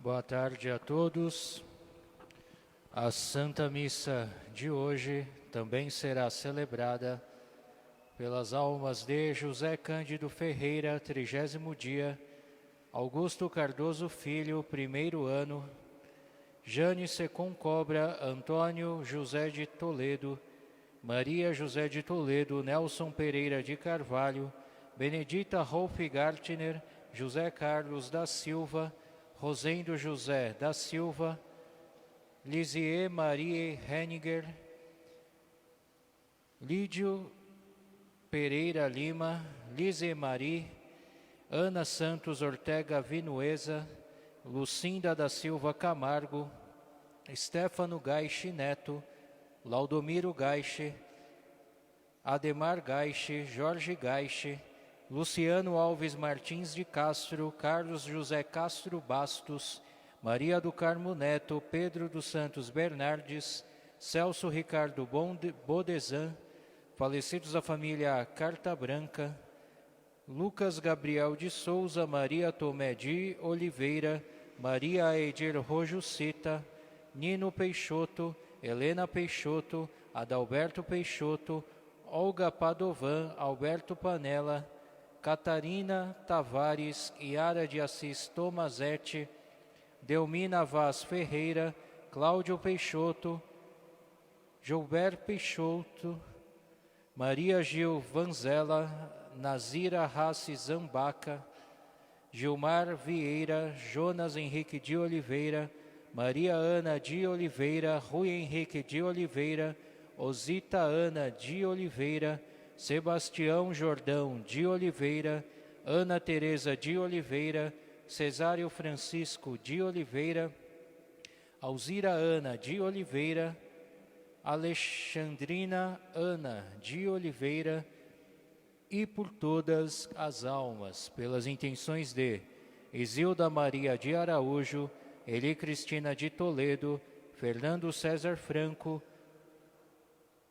Boa tarde a todos. A Santa Missa de hoje também será celebrada pelas almas de José Cândido Ferreira, 30º dia, Augusto Cardoso Filho, 1º ano, Jane Secom Cobra, Antônio José de Toledo, Maria José de Toledo, Nelson Pereira de Carvalho, Benedita Rolf Gartner, José Carlos da Silva, Rosendo José da Silva, Lisier Marie Henniger, Lídio Pereira Lima, Lise Marie, Ana Santos Ortega Vinuesa, Lucinda da Silva Camargo, Stefano Gaixe Neto, Laudomiro Gaixe, Ademar Gaixe, Jorge Gaixe, Luciano Alves Martins de Castro, Carlos José Castro Bastos, Maria do Carmo Neto, Pedro dos Santos Bernardes, Celso Ricardo Bodezan, falecidos da família Carta Branca, Lucas Gabriel de Souza, Maria Tomé de Oliveira, Maria Edir Rojucita, Nino Peixoto, Helena Peixoto, Adalberto Peixoto, Olga Padovan, Alberto Panella, Catarina Tavares, Iara de Assis Tomazetti, Delmina Vaz Ferreira, Cláudio Peixoto, Gilberto Peixoto, Maria Gil Vanzella, Nazira Rassi Zambaca, Gilmar Vieira, Jonas Henrique de Oliveira, Maria Ana de Oliveira, Rui Henrique de Oliveira, Osita Ana de Oliveira, Sebastião Jordão de Oliveira, Ana Teresa de Oliveira, Cesário Francisco de Oliveira, Alzira Ana de Oliveira, Alexandrina Ana de Oliveira, e por todas as almas, pelas intenções de Isilda Maria de Araújo, Eli Cristina de Toledo, Fernando César Franco,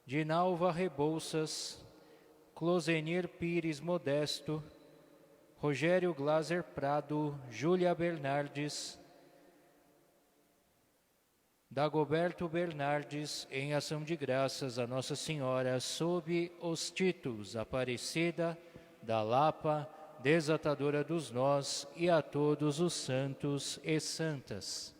Dinalva Rebouças, Closenir Pires Modesto, Rogério Glaser Prado, Júlia Bernardes, Dagoberto Bernardes, em ação de graças a Nossa Senhora, sob os títulos Aparecida, da Lapa, Desatadora dos Nós, e a todos os santos e santas.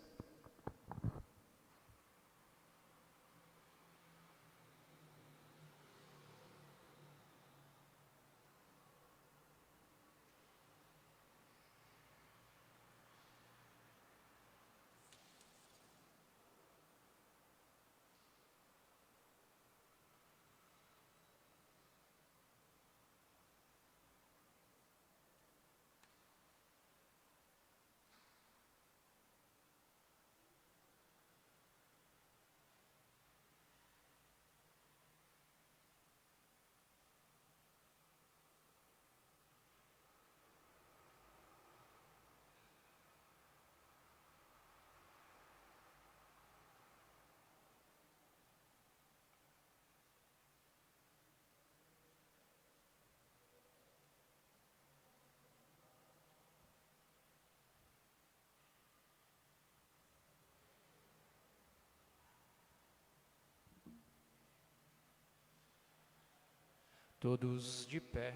Todos de pé.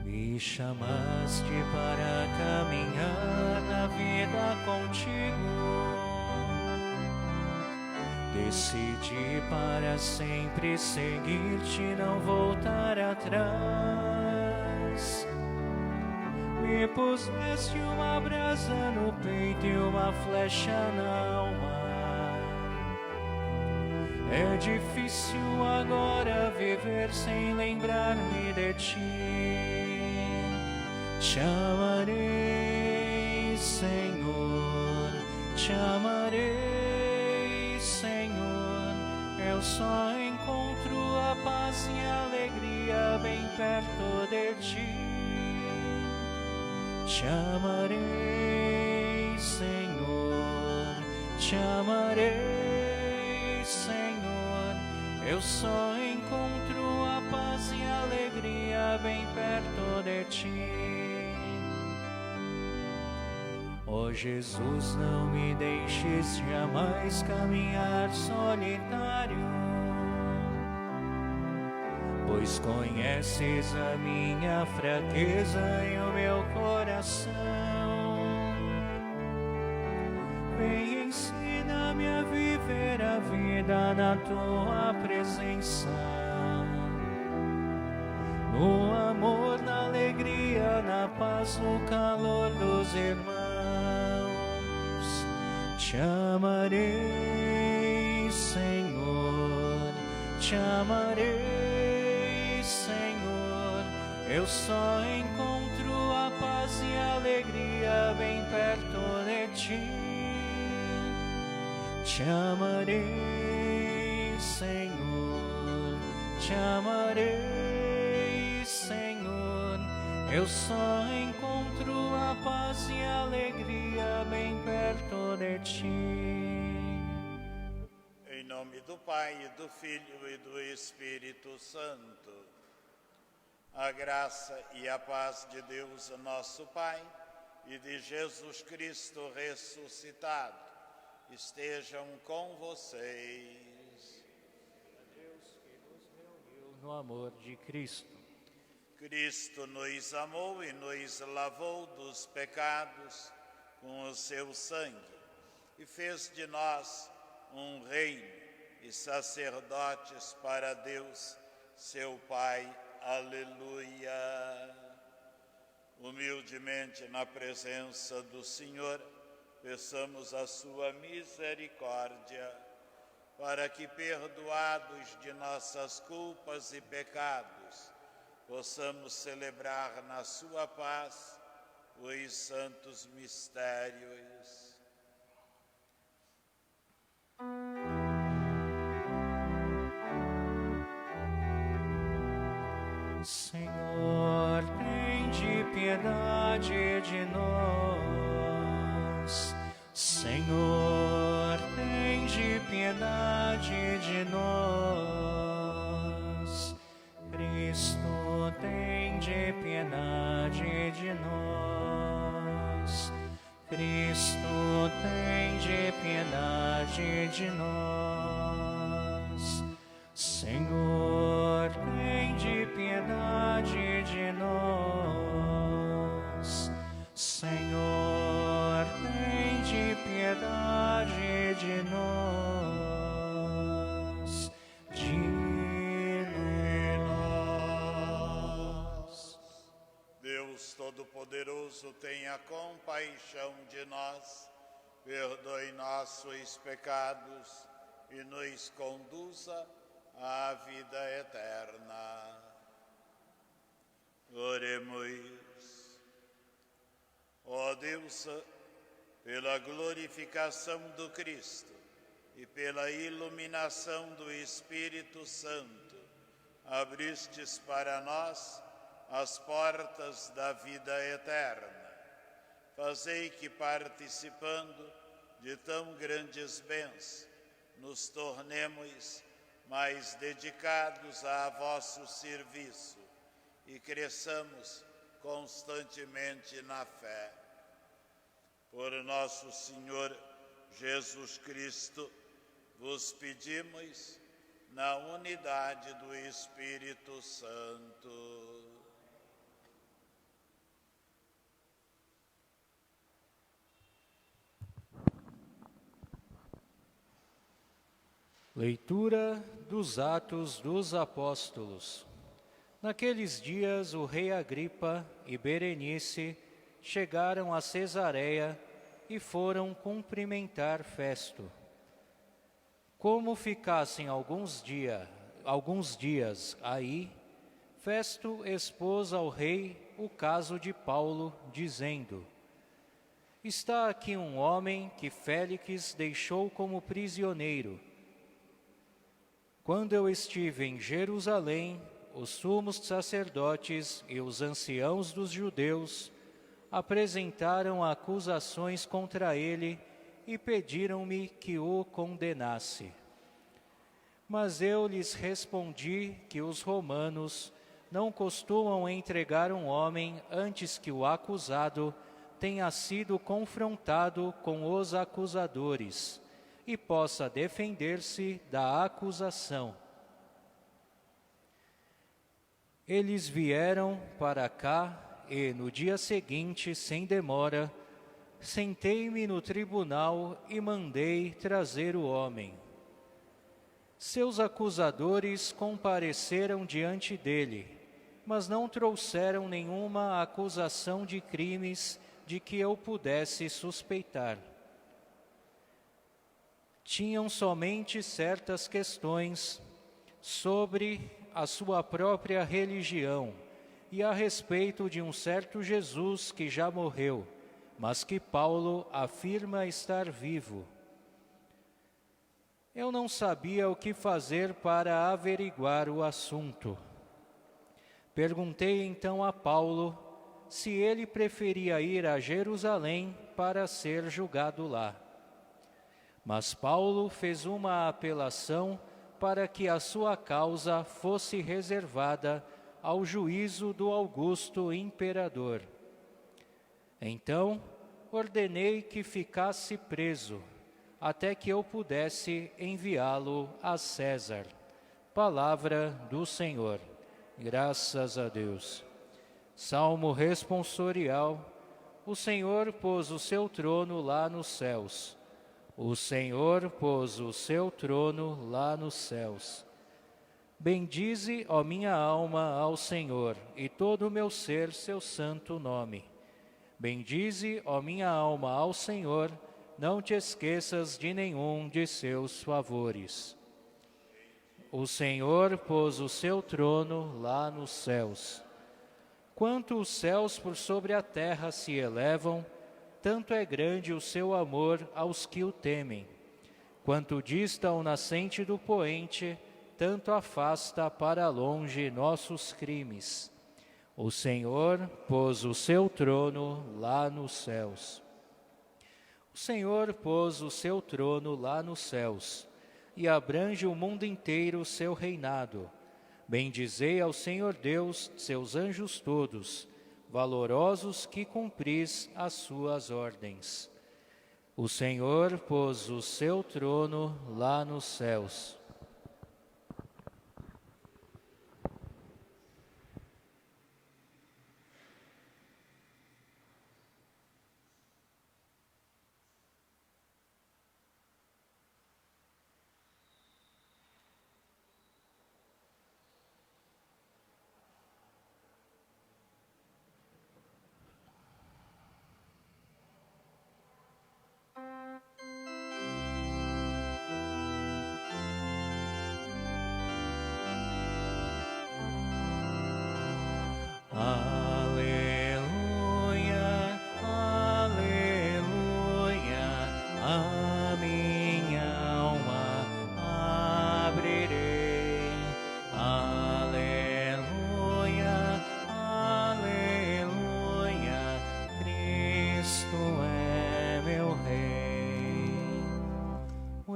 Me chamaste para caminhar na vida contigo. Decidi para sempre seguir-te, não voltar atrás. Me puseste uma brasa no peito e uma flecha na alma. É difícil agora viver sem lembrar-me de ti. Te amarei, Senhor, te amarei, Senhor. Eu só encontro a paz e a alegria bem perto de ti. Te amarei, Senhor, te amarei, Senhor. Eu só encontro a paz e a alegria bem perto de ti. Ó Jesus, não me deixes jamais caminhar solitário, pois conheces a minha fraqueza e o meu coração. Vem, ensina-me a viver a vida na tua presença, no amor, na alegria, na paz, no calor dos irmãos. Te amarei, Senhor, te amarei, Senhor. Eu só encontro a paz e a alegria bem perto de ti. Te amarei, Senhor, te amarei, Senhor. Eu só encontro a paz e a alegria bem perto de ti. Em nome do Pai, e do Filho e do Espírito Santo, a graça e a paz de Deus, nosso Pai, e de Jesus Cristo ressuscitado, estejam com vocês. Deus que nos reuniu no amor de Cristo. Cristo nos amou e nos lavou dos pecados com o seu sangue e fez de nós um reino e sacerdotes para Deus, seu Pai. Aleluia. Humildemente na presença do Senhor, peçamos a sua misericórdia, para que, perdoados de nossas culpas e pecados, possamos celebrar na sua paz os santos mistérios. Senhor, tende piedade de nós. Senhor, tende piedade de nós. Cristo, tende piedade de nós. Cristo, tende piedade de nós. Senhor, tende piedade de nós. Senhor, tende piedade de nós. De nós. Deus Todo-Poderoso, tenha compaixão de nós, perdoe nossos pecados e nos conduza à vida eterna. Oremos. Ó Deus, pela glorificação do Cristo e pela iluminação do Espírito Santo, abristes para nós as portas da vida eterna. Fazei que, participando de tão grandes bens, nos tornemos mais dedicados a vosso serviço e cresçamos constantemente na fé. Por nosso Senhor Jesus Cristo, vos pedimos, na unidade do Espírito Santo. Leitura dos Atos dos Apóstolos. Naqueles dias, o rei Agripa e Berenice chegaram a Cesareia e foram cumprimentar Festo. Como ficassem alguns dias aí, Festo expôs ao rei o caso de Paulo, dizendo: está aqui um homem que Félix deixou como prisioneiro. Quando eu estive em Jerusalém, os sumos sacerdotes e os anciãos dos judeus apresentaram acusações contra ele e pediram-me que o condenasse. Mas eu lhes respondi que os romanos não costumam entregar um homem antes que o acusado tenha sido confrontado com os acusadores e possa defender-se da acusação. Eles vieram para cá e, no dia seguinte, sem demora, sentei-me no tribunal e mandei trazer o homem. Seus acusadores compareceram diante dele, mas não trouxeram nenhuma acusação de crimes de que eu pudesse suspeitar. Tinham somente certas questões sobre a sua própria religião e a respeito de um certo Jesus que já morreu, mas que Paulo afirma estar vivo. Eu não sabia o que fazer para averiguar o assunto. Perguntei então a Paulo se ele preferia ir a Jerusalém para ser julgado lá. Mas Paulo fez uma apelação para que a sua causa fosse reservada ao juízo do Augusto Imperador. Então, ordenei que ficasse preso, até que eu pudesse enviá-lo a César. Palavra do Senhor. Graças a Deus. Salmo responsorial. O Senhor pôs o seu trono lá nos céus. O Senhor pôs o seu trono lá nos céus. Bendize, ó minha alma, ao Senhor, e todo o meu ser seu santo nome. Bendize, ó minha alma, ao Senhor, não te esqueças de nenhum de seus favores. O Senhor pôs o seu trono lá nos céus. Quanto os céus por sobre a terra se elevam, tanto é grande o seu amor aos que o temem. Quanto dista o nascente do poente, tanto afasta para longe nossos crimes. O Senhor pôs o seu trono lá nos céus. O Senhor pôs o seu trono lá nos céus, e abrange o mundo inteiro o seu reinado. Bendizei ao Senhor Deus, seus anjos todos, valorosos que cumpris as suas ordens. O Senhor pôs o seu trono lá nos céus.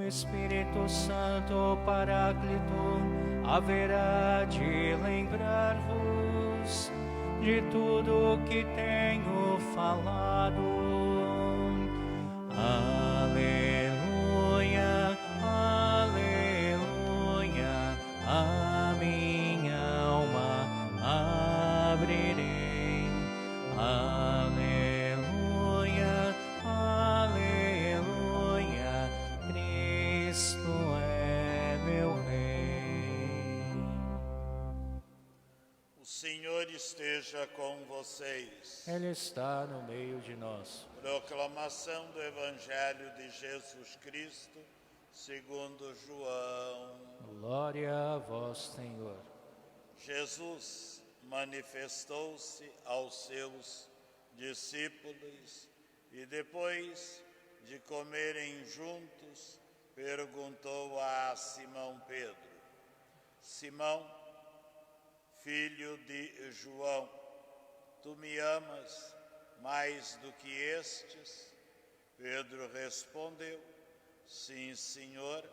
Espírito Santo Paráclito haverá de lembrar-vos de tudo que tenho falado. Aleluia, aleluia, a minha alma abrirei. Aleluia, aleluia, Cristo é meu Rei. O Senhor esteja com vocês. Ele está no meio de nós. Proclamação do Evangelho de Jesus Cristo, segundo João. Glória a vós, Senhor. Jesus manifestou-se aos seus discípulos e depois de comerem juntos, perguntou a Simão Pedro: Simão, filho de João, tu me amas mais do que estes? Pedro respondeu: Sim, Senhor,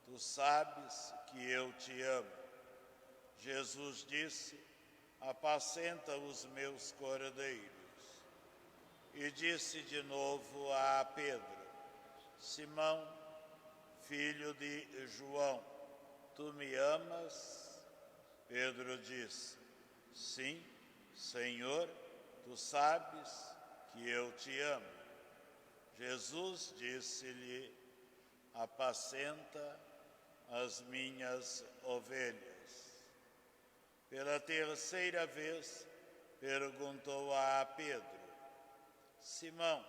tu sabes que eu te amo. Jesus disse: Apacenta os meus cordeiros. E disse de novo a Pedro: Simão, filho de João, tu me amas? Pedro disse: Sim, Senhor, tu sabes que eu te amo. Jesus disse-lhe: Apacenta as minhas ovelhas. Pela terceira vez perguntou a Pedro: Simão,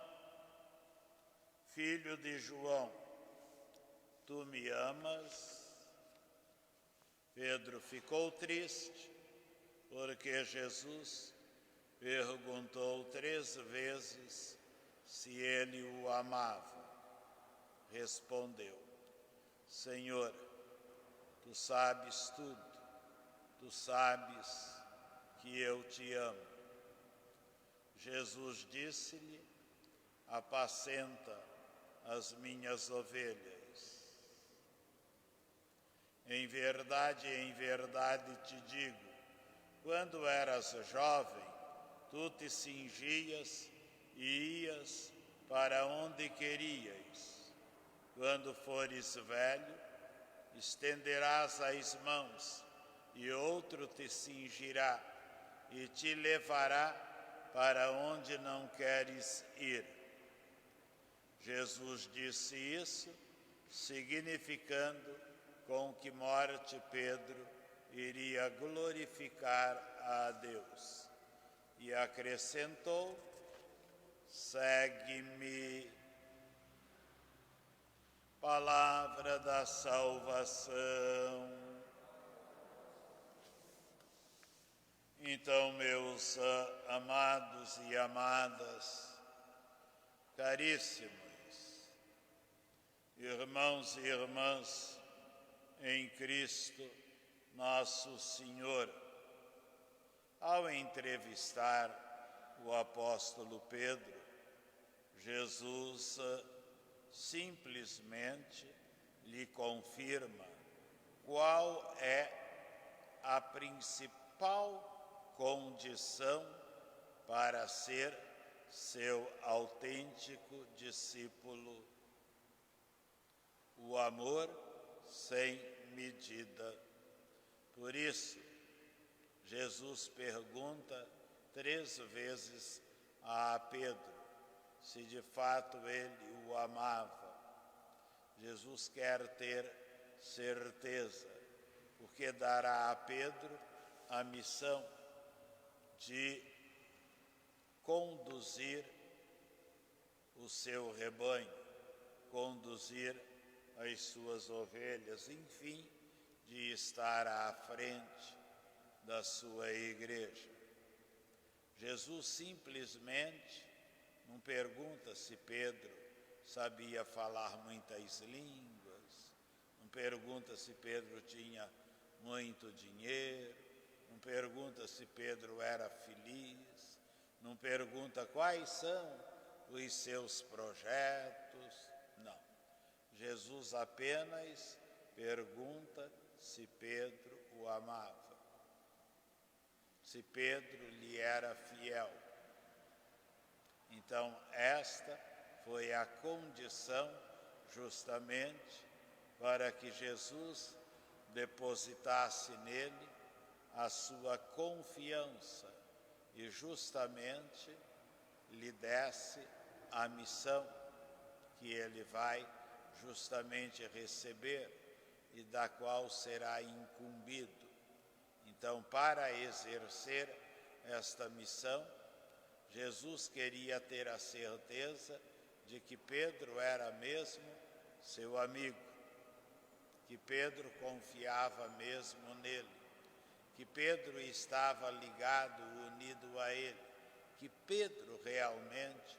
filho de João, tu me amas? Pedro ficou triste, porque Jesus perguntou 3 vezes se ele o amava. Respondeu: Senhor, tu sabes tudo, tu sabes que eu te amo. Jesus disse-lhe: Apacenta as minhas ovelhas. Em verdade te digo, quando eras jovem, tu te cingias e ias para onde querias. Quando fores velho, estenderás as mãos e outro te cingirá e te levará para onde não queres ir. Jesus disse isso, significando com que morte Pedro iria glorificar a Deus. E acrescentou: segue-me. Palavra da salvação. Então, meus amados e amadas, caríssimos irmãos e irmãs em Cristo nosso Senhor, ao entrevistar o apóstolo Pedro, Jesus simplesmente lhe confirma qual é a principal condição para ser seu autêntico discípulo: o amor sem medida. Por isso, Jesus pergunta 3 vezes a Pedro se de fato ele o amava. Jesus quer ter certeza, porque dará a Pedro a missão de conduzir o seu rebanho, conduzir as suas ovelhas, enfim, de estar à frente da sua igreja. Jesus simplesmente não pergunta se Pedro sabia falar muitas línguas, não pergunta se Pedro tinha muito dinheiro, não pergunta se Pedro era feliz, não pergunta quais são os seus projetos, não. Jesus apenas pergunta se Pedro o amava, se Pedro lhe era fiel. Então, esta foi a condição justamente para que Jesus depositasse nele a sua confiança e justamente lhe desse a missão que ele vai justamente receber e da qual será incumbido. Então, para exercer esta missão, Jesus queria ter a certeza de que Pedro era mesmo seu amigo, que Pedro confiava mesmo nele, que Pedro estava ligado, unido a ele, que Pedro realmente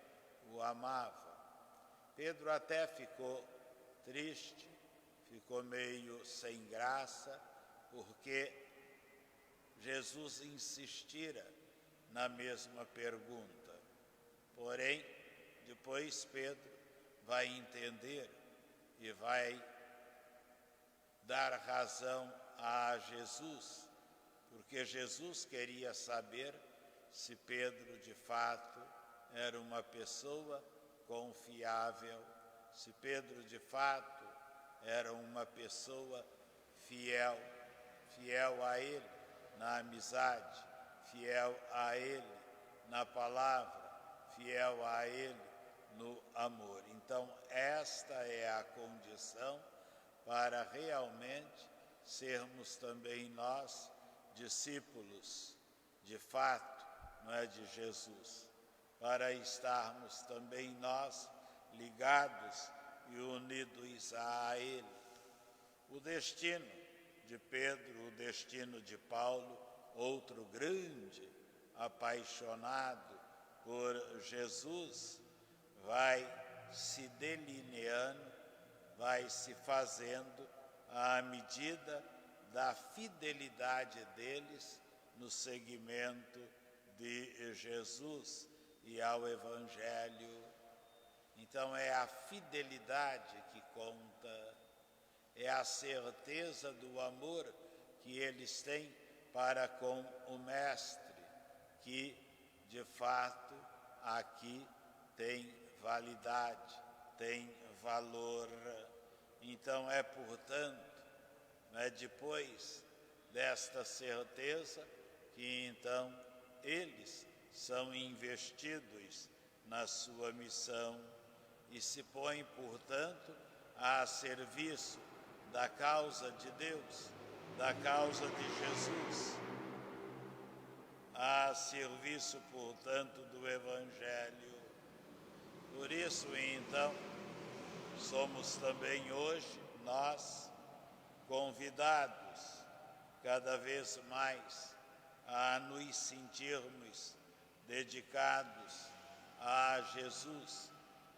o amava. Pedro até ficou triste, ficou meio sem graça, porque Jesus insistira na mesma pergunta. Porém, depois Pedro vai entender e vai dar razão a Jesus, porque Jesus queria saber se Pedro de fato era uma pessoa confiável, se Pedro de fato era uma pessoa fiel a ele na amizade, fiel a ele na palavra, fiel a ele no amor. Então, esta é a condição para realmente sermos também nós discípulos de fato, não é, de Jesus, para estarmos também nós ligados e unidos a ele. O destino de Pedro, o destino de Paulo, outro grande apaixonado por Jesus, vai se delineando, vai se fazendo à medida da fidelidade deles no seguimento de Jesus e ao Evangelho. Então é a fidelidade que conta, é a certeza do amor que eles têm para com o Mestre, que de fato aqui tem validade, tem valor. Então é, portanto, depois desta certeza que então eles são investidos na sua missão e se põem, portanto, a serviço da causa de Deus, da causa de Jesus, a serviço, portanto, do Evangelho. Por isso, então, somos também hoje, nós, convidados cada vez mais a nos sentirmos dedicados a Jesus,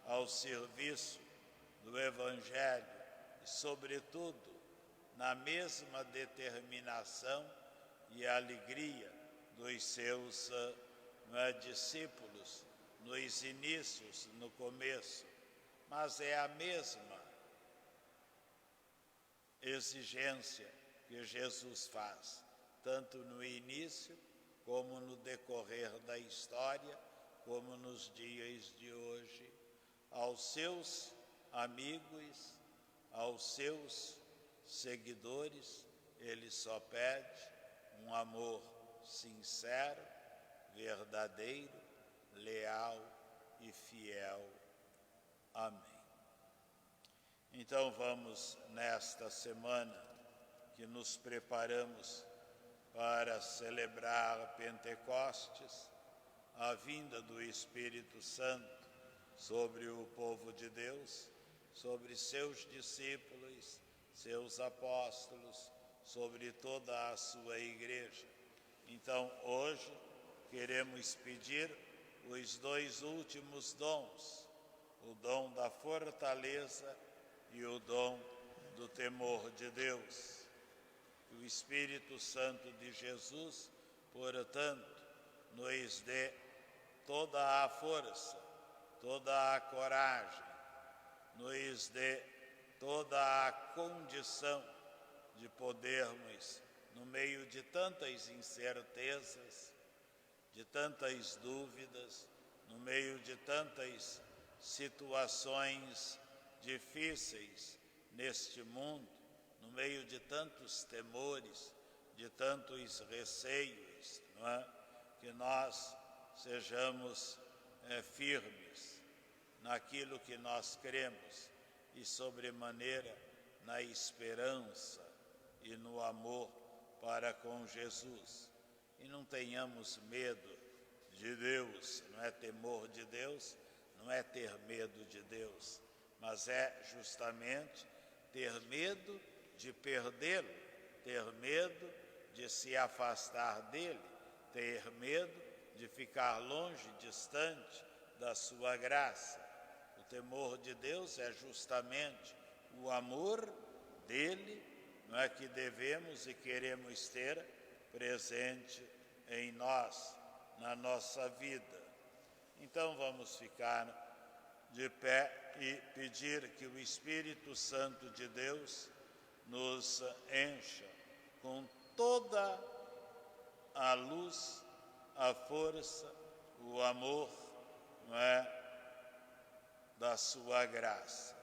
ao serviço do Evangelho e, sobretudo, na mesma determinação e alegria dos seus discípulos nos inícios, no começo, mas é a mesma exigência que Jesus faz, tanto no início como no decorrer da história, como nos dias de hoje, aos seus amigos, aos seus seguidores, ele só pede um amor sincero, verdadeiro, leal e fiel. Amém. Então vamos, nesta semana que nos preparamos para celebrar Pentecostes, a vinda do Espírito Santo sobre o povo de Deus, sobre seus discípulos, seus apóstolos, sobre toda a sua igreja. Então, hoje, queremos pedir os dois últimos dons, o dom da fortaleza e o dom do temor de Deus. O Espírito Santo de Jesus, portanto, nos dê toda a força, toda a coragem, nos dê toda a condição de podermos, no meio de tantas incertezas, de tantas dúvidas, no meio de tantas situações difíceis neste mundo, no meio de tantos temores, de tantos receios, não é? Que nós sejamos firmes naquilo que nós cremos e, sobremaneira, na esperança e no amor para com Jesus. e não tenhamos medo de Deus. Não é temor de Deus, não é ter medo de Deus, mas é justamente ter medo de perdê-lo, ter medo de se afastar dele, ter medo de ficar longe, distante da sua graça. O temor de Deus é justamente o amor dele, não é, que devemos e queremos ter presente em nós, na nossa vida. Então vamos ficar de pé e pedir que o Espírito Santo de Deus nos encha com toda a luz, a força, o amor, não é, da sua graça.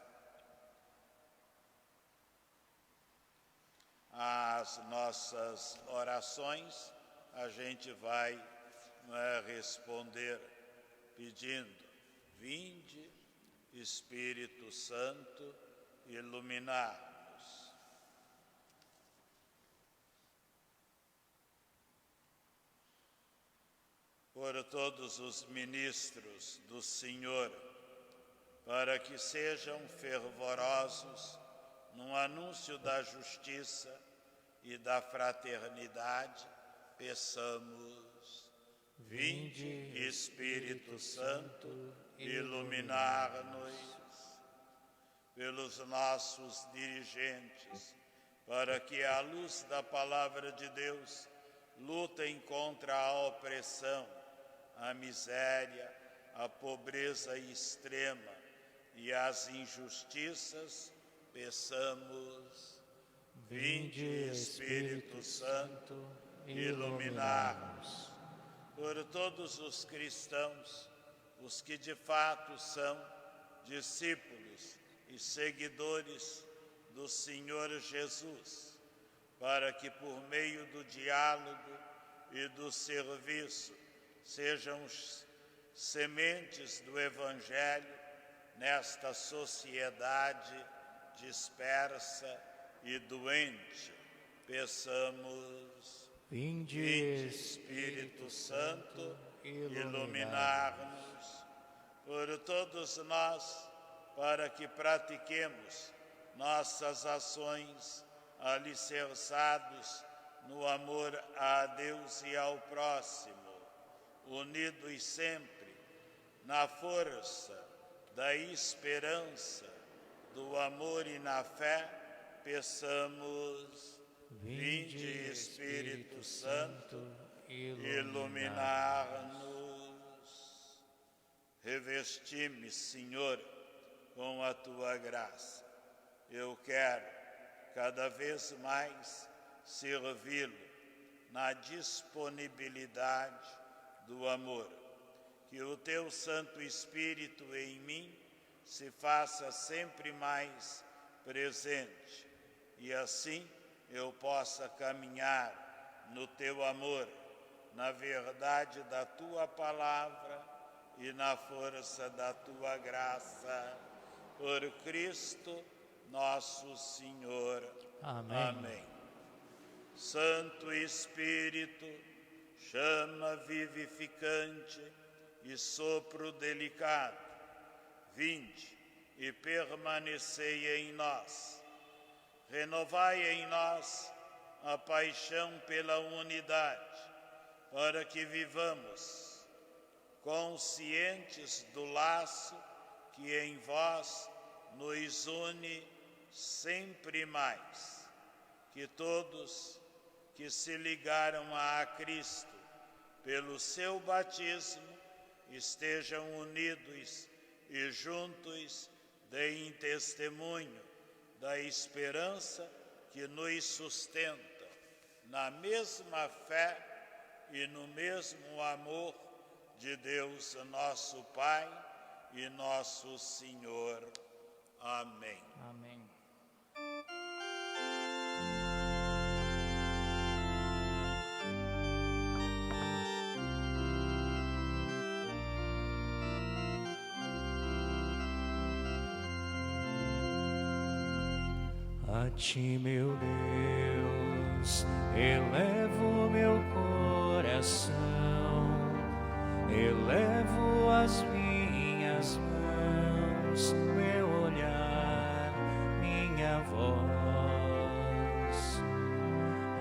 As nossas orações a gente vai, não é, responder pedindo: vinde, Espírito Santo, iluminar-nos. Por todos os ministros do Senhor, para que sejam fervorosos no anúncio da justiça e da fraternidade, peçamos: vinde, Espírito Santo, iluminar-nos. Pelos nossos dirigentes, para que à luz da palavra de Deus lutem contra a opressão, a miséria, a pobreza extrema e as injustiças, peçamos: vinde, Espírito Santo, iluminar-nos. Por todos os cristãos, os que de fato são discípulos e seguidores do Senhor Jesus, para que por meio do diálogo e do serviço sejam sementes do Evangelho nesta sociedade dispersa e doente. Peçamos: vinde, Espírito Santo, iluminar-nos. Por todos nós, para que pratiquemos nossas ações alicerçados no amor a Deus e ao próximo, unidos sempre na força da esperança, do amor e na fé, peçamos: vinde, Espírito Santo, iluminar-nos. Revesti-me, Senhor, com a tua graça. Eu quero cada vez mais servi-lo na disponibilidade do amor. Que o teu Santo Espírito em mim se faça sempre mais presente e assim eu possa caminhar no teu amor, na verdade da tua palavra e na força da tua graça. Por Cristo nosso Senhor. Amém. Amém. Santo Espírito, chama vivificante e sopro delicado, vinde e permanecei em nós. Renovai em nós a paixão pela unidade, para que vivamos conscientes do laço que em vós nos une sempre mais. Que todos que se ligaram a Cristo pelo seu batismo estejam unidos e juntos deem testemunho da esperança que nos sustenta na mesma fé e no mesmo amor de Deus, nosso Pai e nosso Senhor. Amém. Amém. A ti, meu Deus, elevo meu coração oração, elevo as minhas mãos, meu olhar, minha voz.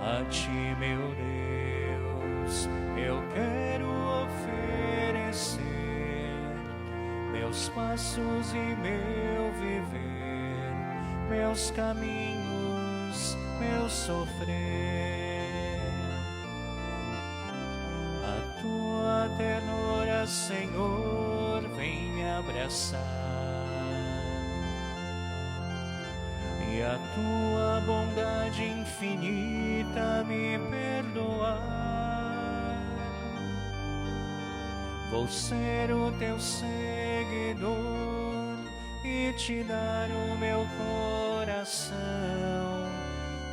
A ti, meu Deus, eu quero oferecer meus passos e meu viver, meus caminhos, meu sofrer. A tua ternura, Senhor, vem me abraçar, e a tua bondade infinita me perdoar. Vou ser o teu seguidor e te dar o meu coração.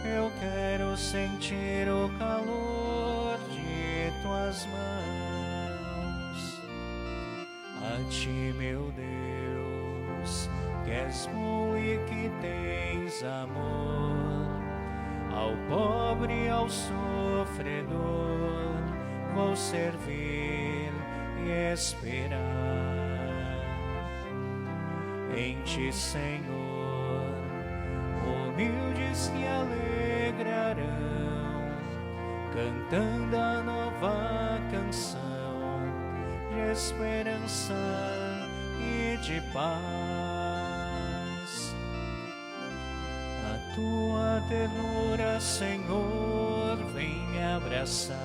Eu quero sentir o calor de tuas mãos. A ti, meu Deus, que és bom e que tens amor, ao pobre e ao sofredor vou servir e esperar. Em ti, Senhor, humildes se alegrarão, cantando a nova canção de esperança e de paz. A tua ternura, Senhor, vem me abraçar,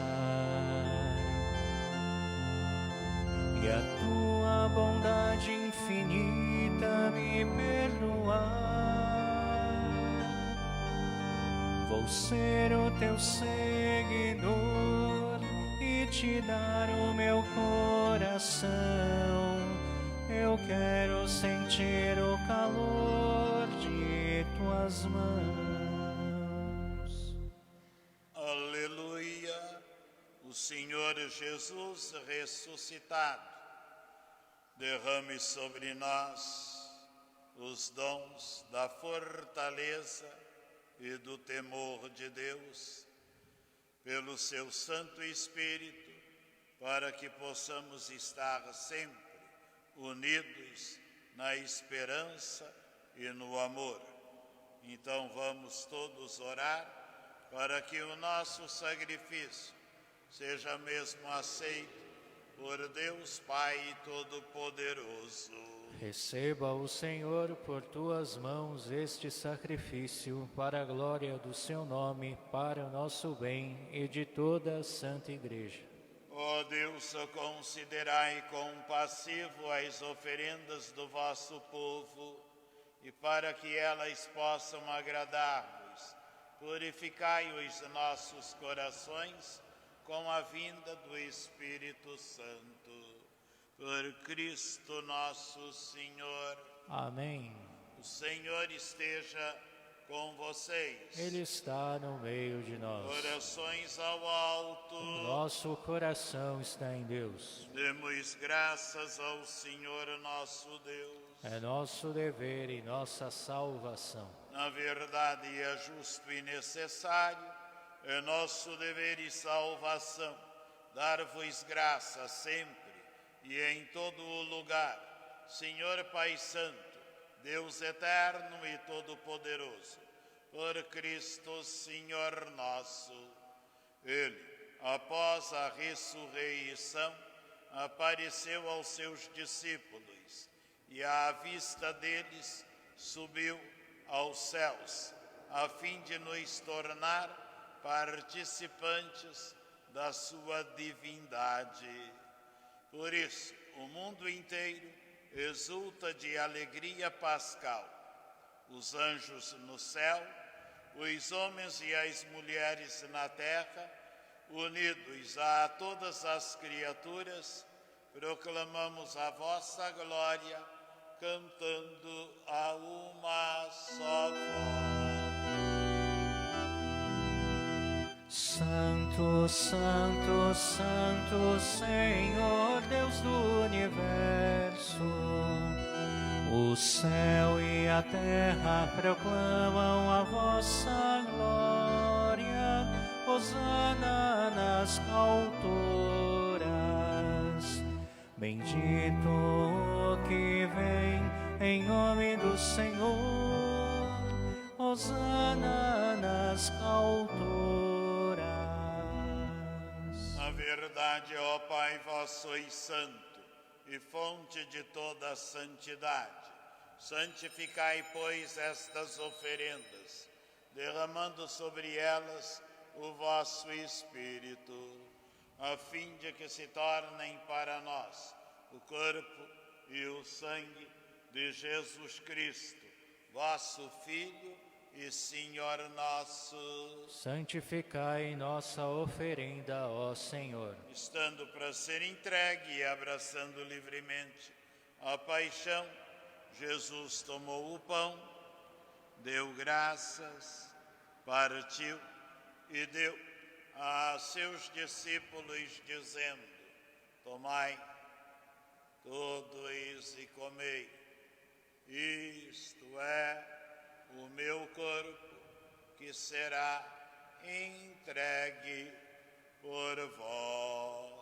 e a tua bondade infinita me perdoar. Vou ser o teu seguidor e te dar o meu coração. Eu quero sentir o calor de tuas mãos. Aleluia! O Senhor Jesus ressuscitado, derrame sobre nós os dons da fortaleza e do temor de Deus, pelo seu Santo Espírito, para que possamos estar sempre unidos na esperança e no amor. Então vamos todos orar para que o nosso sacrifício seja mesmo aceito por Deus Pai Todo-Poderoso. Receba o Senhor por tuas mãos este sacrifício, para a glória do seu nome, para o nosso bem e de toda a Santa Igreja. Ó Deus, considerai compassivo as oferendas do vosso povo, e para que elas possam agradar-vos, purificai os nossos corações com a vinda do Espírito Santo. Por Cristo nosso Senhor. Amém. O Senhor esteja com vocês. Ele está no meio de nós. Orações ao alto. Nosso coração está em Deus. Demos graças ao Senhor nosso Deus. É nosso dever e nossa salvação. Na verdade é justo e necessário, é nosso dever e salvação, dar-vos graça sempre e em todo o lugar, Senhor Pai Santo, Deus eterno e todo-poderoso, por Cristo Senhor nosso. Ele, após a ressurreição, apareceu aos seus discípulos e à vista deles subiu aos céus, a fim de nos tornar participantes da sua divindade. Por isso, o mundo inteiro exulta de alegria pascal. Os anjos no céu, os homens e as mulheres na terra, unidos a todas as criaturas, proclamamos a vossa glória, cantando a uma só voz. Santo, Santo, Santo, Senhor Deus do universo, o céu e a terra proclamam a vossa glória. Hosana nas alturas. Bendito o que vem em nome do Senhor. Hosana nas alturas. Na verdade, ó Pai, vós sois santo e fonte de toda a santidade. Santificai, pois, estas oferendas, derramando sobre elas o vosso Espírito, a fim de que se tornem para nós o corpo e o sangue de Jesus Cristo, vosso Filho e Senhor nosso. Santificai nossa oferenda, ó Senhor. Estando para ser entregue e abraçando livremente a paixão, Jesus tomou o pão, deu graças, partiu e deu a seus discípulos, dizendo: tomai todos e comei, isto é o meu corpo, que será entregue por vós.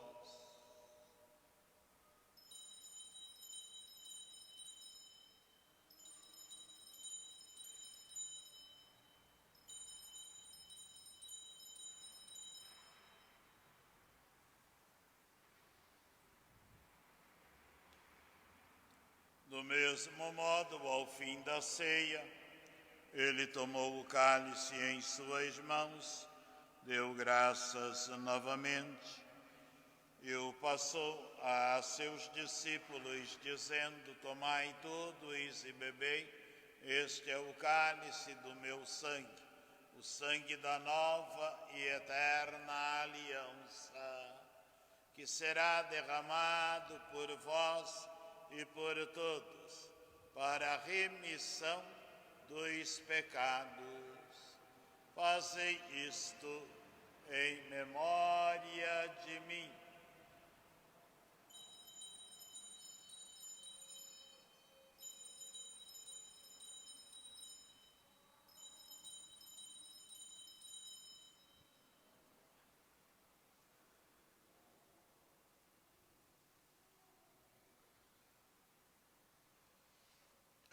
Do mesmo modo, ao fim da ceia, ele tomou o cálice em suas mãos, deu graças novamente e o passou a seus discípulos, dizendo: tomai todos e bebei, este é o cálice do meu sangue, o sangue da nova e eterna aliança, que será derramado por vós e por todos, para a remissão dos pecados. Fazei isto em memória de mim.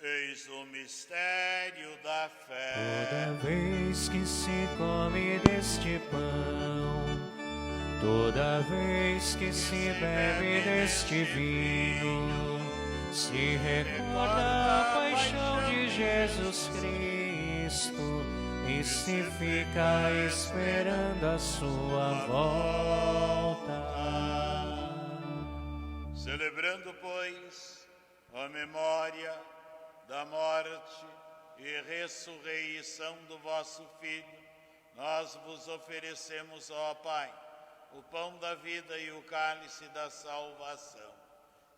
Eis o mistério da fé. Toda vez que se come deste pão, toda vez que se bebe deste vinho, se recorda a paixão de Jesus Cristo e se fica esperando a sua volta. Celebrando, pois, a memória da morte e ressurreição do vosso Filho, nós vos oferecemos, ó Pai, o pão da vida e o cálice da salvação.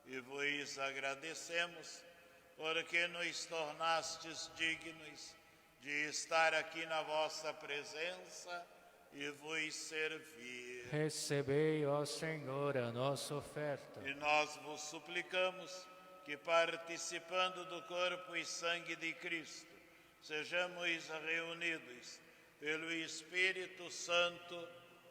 E vos agradecemos, porque nos tornastes dignos de estar aqui na vossa presença e vos servir. Recebei, ó Senhor, a nossa oferta. E nós vos suplicamos que, participando do corpo e sangue de Cristo, sejamos reunidos pelo Espírito Santo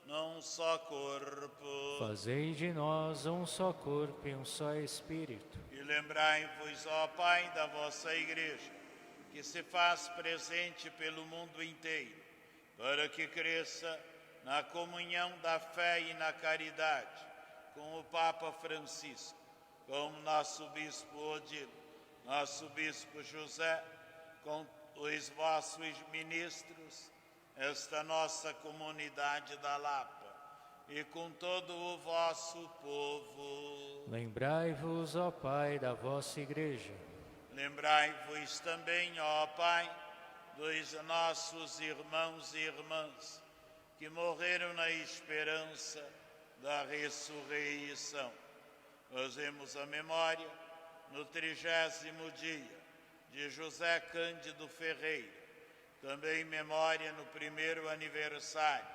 num só corpo. Fazei de nós um só corpo e um só Espírito. E lembrai-vos, ó Pai, da vossa Igreja, que se faz presente pelo mundo inteiro, para que cresça na comunhão da fé e na caridade, com o Papa Francisco, com nosso Bispo Odilo, nosso Bispo José, com os vossos ministros, esta nossa comunidade da Lapa, e com todo o vosso povo. Lembrai-vos, ó Pai, da vossa Igreja. Lembrai-vos também, ó Pai, dos nossos irmãos e irmãs, que morreram na esperança da ressurreição. Fazemos a memória, no 30º dia, de José Cândido Ferreira, também memória no 1º aniversário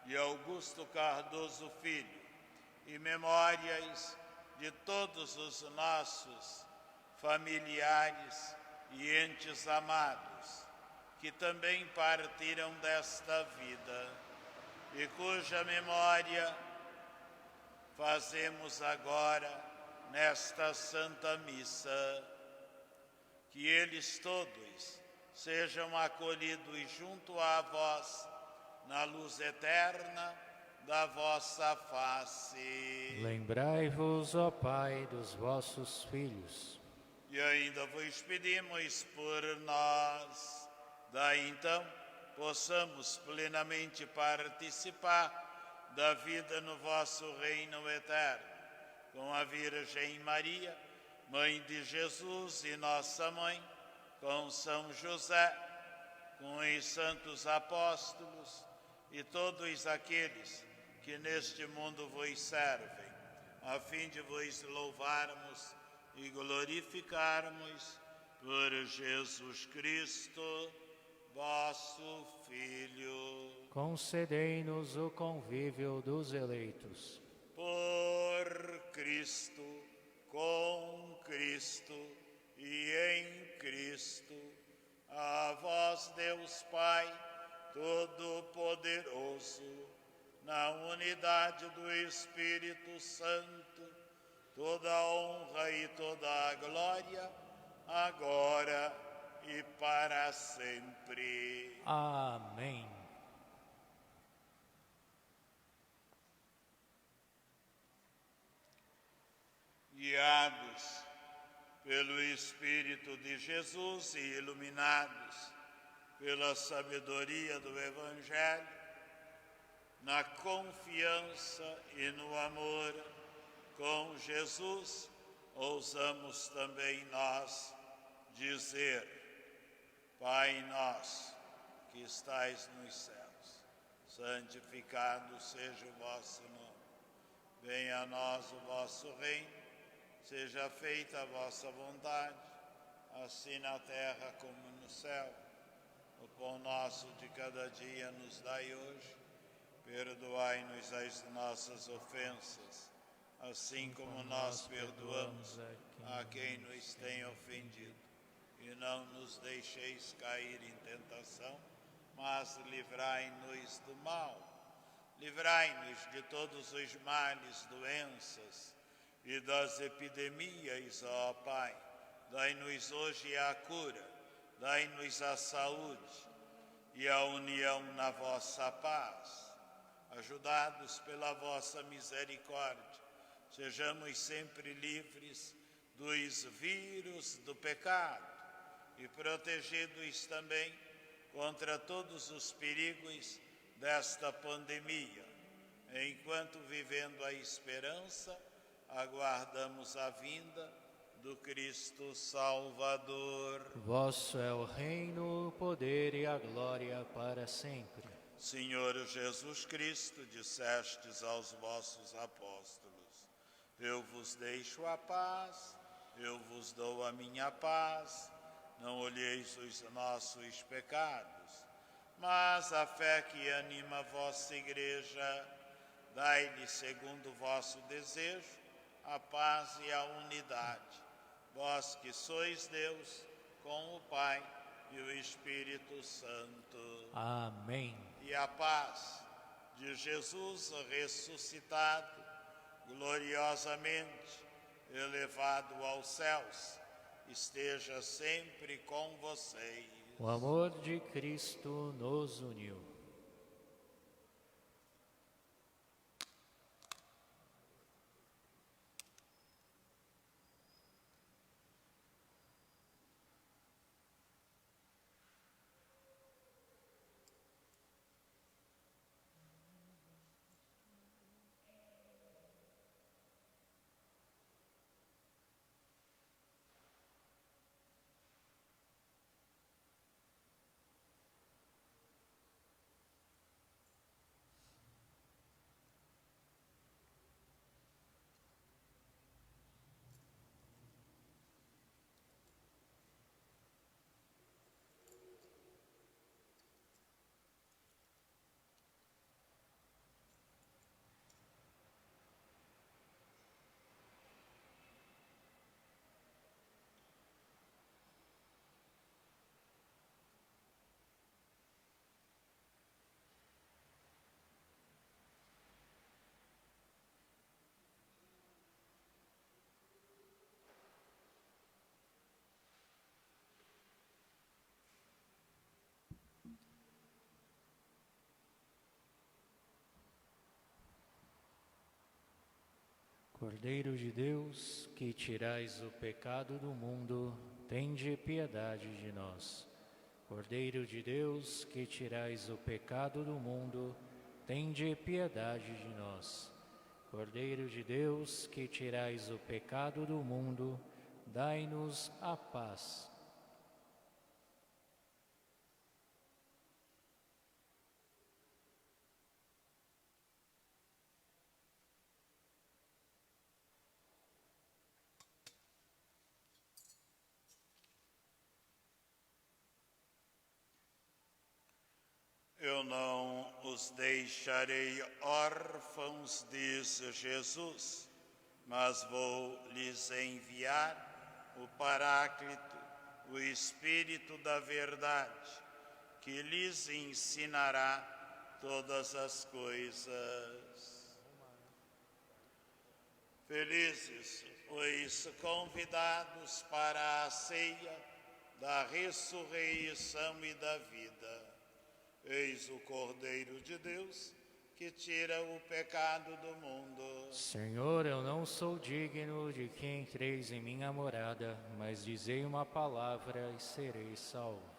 de Augusto Cardoso Filho, e memórias de todos os nossos familiares e entes amados, que também partiram desta vida. e cuja memória fazemos agora nesta Santa Missa. Que eles todos sejam acolhidos junto a vós na luz eterna da vossa face. Lembrai-vos, ó Pai, dos vossos filhos. E ainda vos pedimos por nós, daí então possamos plenamente participar da vida no vosso reino eterno, com a Virgem Maria, Mãe de Jesus e nossa Mãe, com São José, com os santos apóstolos e todos aqueles que neste mundo vos servem, a fim de vos louvarmos e glorificarmos por Jesus Cristo, vosso Filho. Concedei-nos o convívio dos eleitos. Por Cristo, com Cristo e em Cristo, a vós, Deus Pai Todo-Poderoso, na unidade do Espírito Santo, toda a honra e toda a glória, agora e para sempre. Amém. Guiados pelo Espírito de Jesus e iluminados pela sabedoria do Evangelho, na confiança e no amor com Jesus, ousamos também nós dizer: Pai nosso, que estais nos céus, santificado seja o vosso nome. Venha a nós o vosso reino, seja feita a vossa vontade, assim na terra como no céu. O pão nosso de cada dia nos dai hoje. Perdoai-nos as nossas ofensas, assim como nós perdoamos a quem nos tem ofendido. E não nos deixeis cair em tentação, mas livrai-nos do mal. Livrai-nos de todos os males, doenças e das epidemias, ó Pai. Dai-nos hoje a cura, dai-nos a saúde e a união na vossa paz. Ajudados pela vossa misericórdia, sejamos sempre livres dos vírus do pecado e protegidos também contra todos os perigos desta pandemia. Enquanto, vivendo a esperança, aguardamos a vinda do Cristo Salvador. Vosso é o reino, o poder e a glória para sempre. Senhor Jesus Cristo, dissestes aos vossos apóstolos: eu vos deixo a paz, eu vos dou a minha paz. Não olheis os nossos pecados, mas a fé que anima a vossa igreja. Dai-lhe, segundo o vosso desejo, a paz e a unidade. Vós que sois Deus, com o Pai e o Espírito Santo. Amém. E a paz de Jesus ressuscitado, gloriosamente elevado aos céus, esteja sempre com vocês. O amor de Cristo nos uniu. Cordeiro de Deus, que tirais o pecado do mundo, tende piedade de nós. Cordeiro de Deus, que tirais o pecado do mundo, tende piedade de nós. Cordeiro de Deus, que tirais o pecado do mundo, dai-nos a paz. Eu não os deixarei órfãos, diz Jesus, mas vou lhes enviar o Paráclito, o Espírito da Verdade, que lhes ensinará todas as coisas. Felizes os convidados para a ceia da ressurreição e da vida. Eis o Cordeiro de Deus, que tira o pecado do mundo. Senhor, eu não sou digno de que entreis em minha morada, mas dizei uma palavra e serei salvo.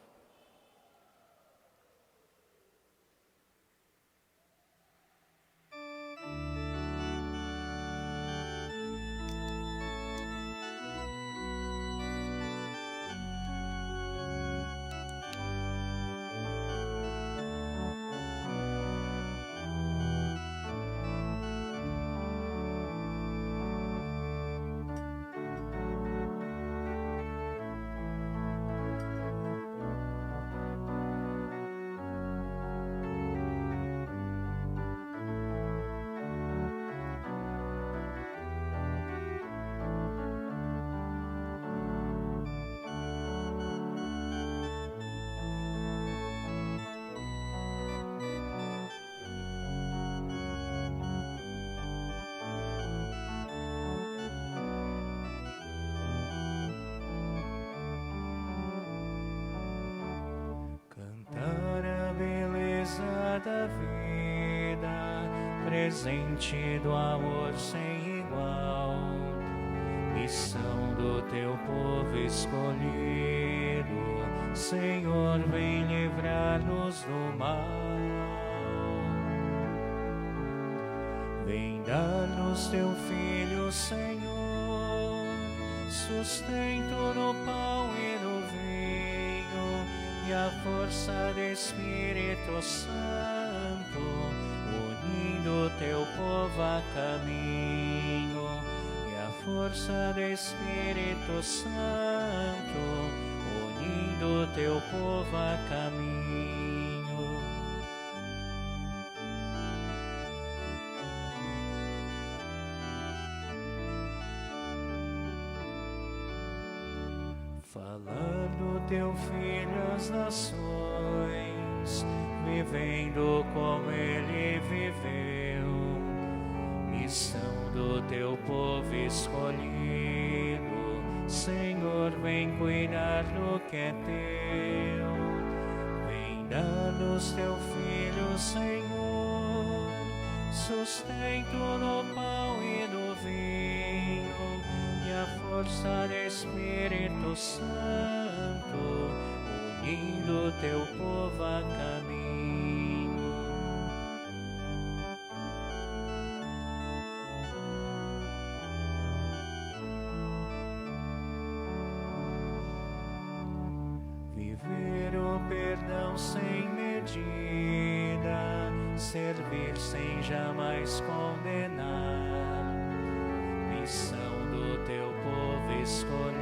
Da vida, presente do amor sem igual, missão do teu povo escolhido, Senhor, vem livrar-nos do mal, vem dar-nos teu Filho, Senhor, sustento no pão e no vinho, e a força do Espírito Santo, unindo teu povo a caminho, e a força do Espírito Santo, unindo teu povo a caminho. Falando teu Filho às nações, vivendo como ele viveu, missão do teu povo escolhido, Senhor, vem cuidar do que é teu, vem dar-nos teu Filho, Senhor, sustento no pão e no vinho, e a força do Espírito Santo, unindo teu povo a caminho. Viver o perdão sem medida, servir sem jamais condenar, missão do teu povo escolhido,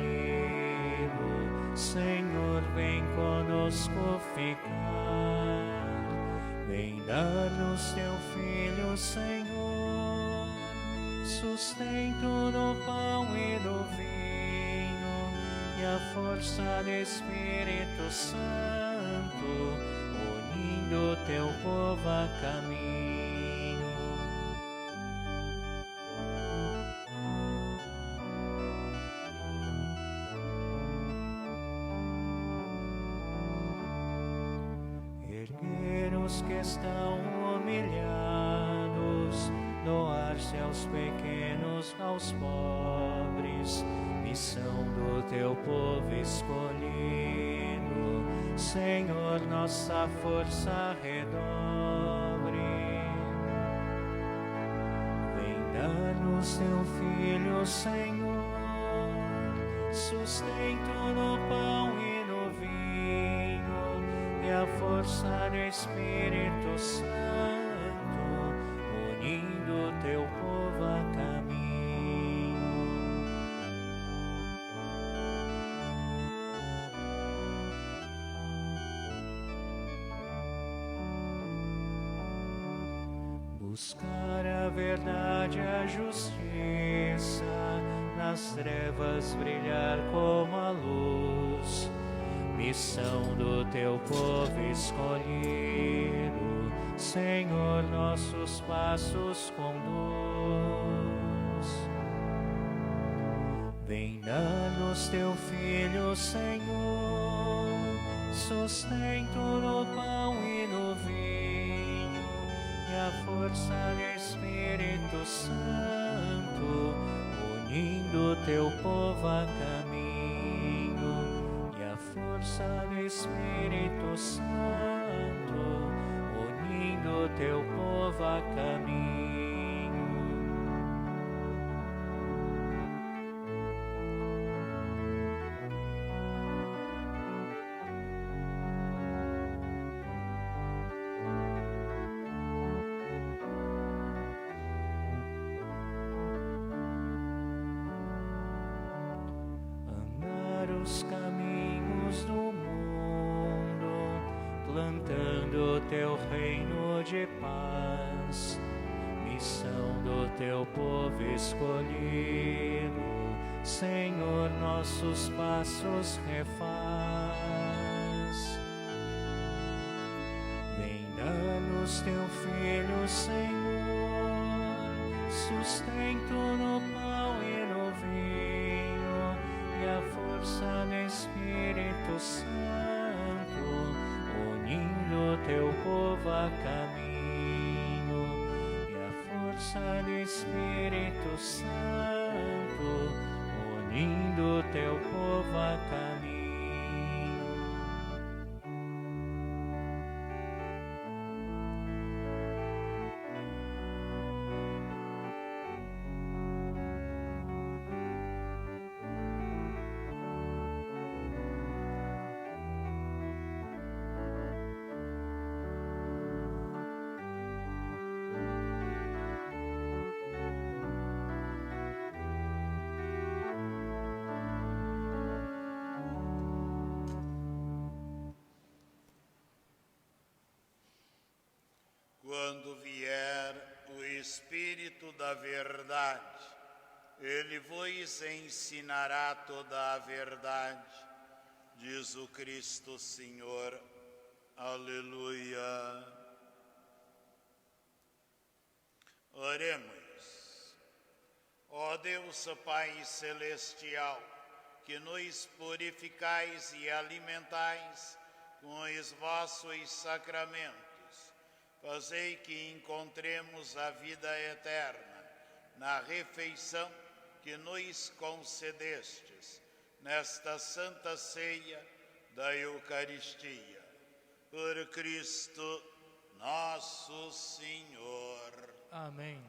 Senhor, vem conosco ficar, vem dar-nos teu Filho, Senhor, sustento no pão e no vinho, e a força do Espírito Santo, unindo teu povo a caminho. Erguer os que estão humilhados, doar-se aos pequenos, aos pobres, missão do teu povo escolhido. Senhor, nossa força redobre. Vem dar-nos teu Filho, Senhor, sustento no pão e no vinho, e a força do Espírito Santo, unindo teu povo a caminho. Buscar a verdade, a justiça, nas trevas brilhar como a luz, missão do teu povo escolhido, Senhor, nossos passos conduz. Vem dar-nos teu Filho, Senhor, sustento no pão e no vinho, e a força do Espírito Santo, unindo teu povo a caminho, e a força do Espírito Santo, unindo teu povo a caminho. Os caminhos do mundo, plantando teu reino de paz, missão do teu povo escolhido, Senhor, nossos passos refaz. Vem dar-nos teu Filho, Senhor, sustento no pão e no vinho, e a força do Espírito Santo, unindo teu povo a caminho, e a força do Espírito Santo, unindo teu povo a caminho. Quando vier o Espírito da verdade, ele vos ensinará toda a verdade, diz o Cristo Senhor. Aleluia. Oremos. Ó Deus Pai Celestial, que nos purificais e alimentais com os vossos sacramentos, fazei que encontremos a vida eterna na refeição que nos concedestes nesta santa ceia da Eucaristia. Por Cristo nosso Senhor. Amém.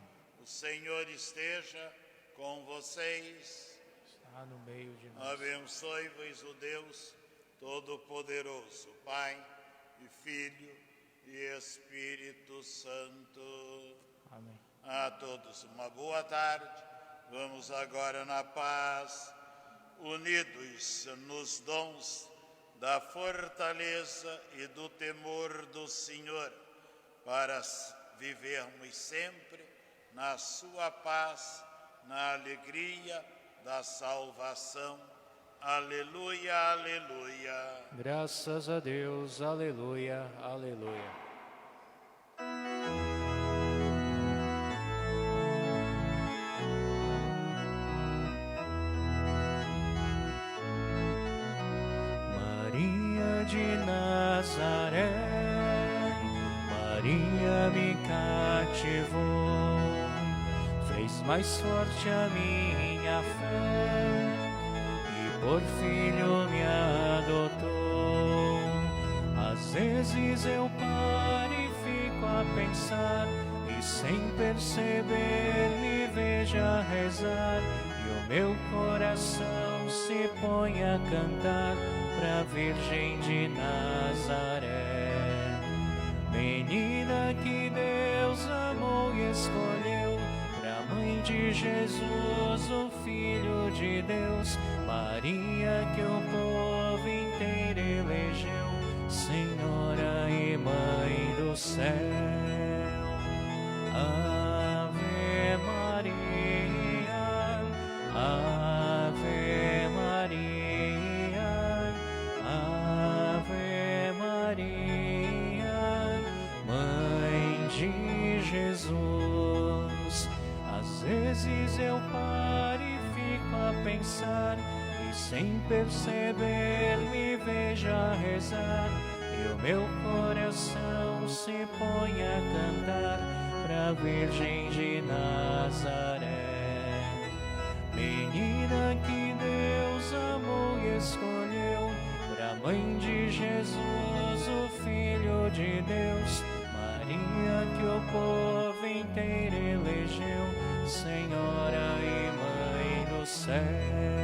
O Senhor esteja com vocês. Está no meio de nós. Abençoe-vos o Deus Todo-Poderoso, Pai e Filho e Espírito Santo. Amém. A todos uma boa tarde. Vamos agora na paz, unidos nos dons da fortaleza e do temor do Senhor, para vivermos sempre na sua paz, na alegria da salvação. Aleluia, aleluia. Graças a Deus, aleluia, aleluia. Maria de Nazaré, Maria me cativou, fez mais forte a minha fé e por filho me adotou. Às vezes eu paro e fico a pensar e sem perceber me vejo a rezar e o meu coração se põe a cantar pra Virgem de Nazaré. Menina que Deus amou e escolheu, pra Mãe de Jesus, o Filho de Deus, Maria que o povo inteiro elegeu, Senhora e Mãe do céu. Ave Maria, Ave Maria, Ave Maria, Mãe de Jesus. Às vezes eu paro e fico a pensar e sem perceber me vejo a rezar e o meu coração se põe a cantar pra Virgem de Nazaré. Menina que Deus amou e escolheu, pra Mãe de Jesus, o Filho de Deus, Maria que o povo inteiro elegeu, Senhora e Mãe do céu.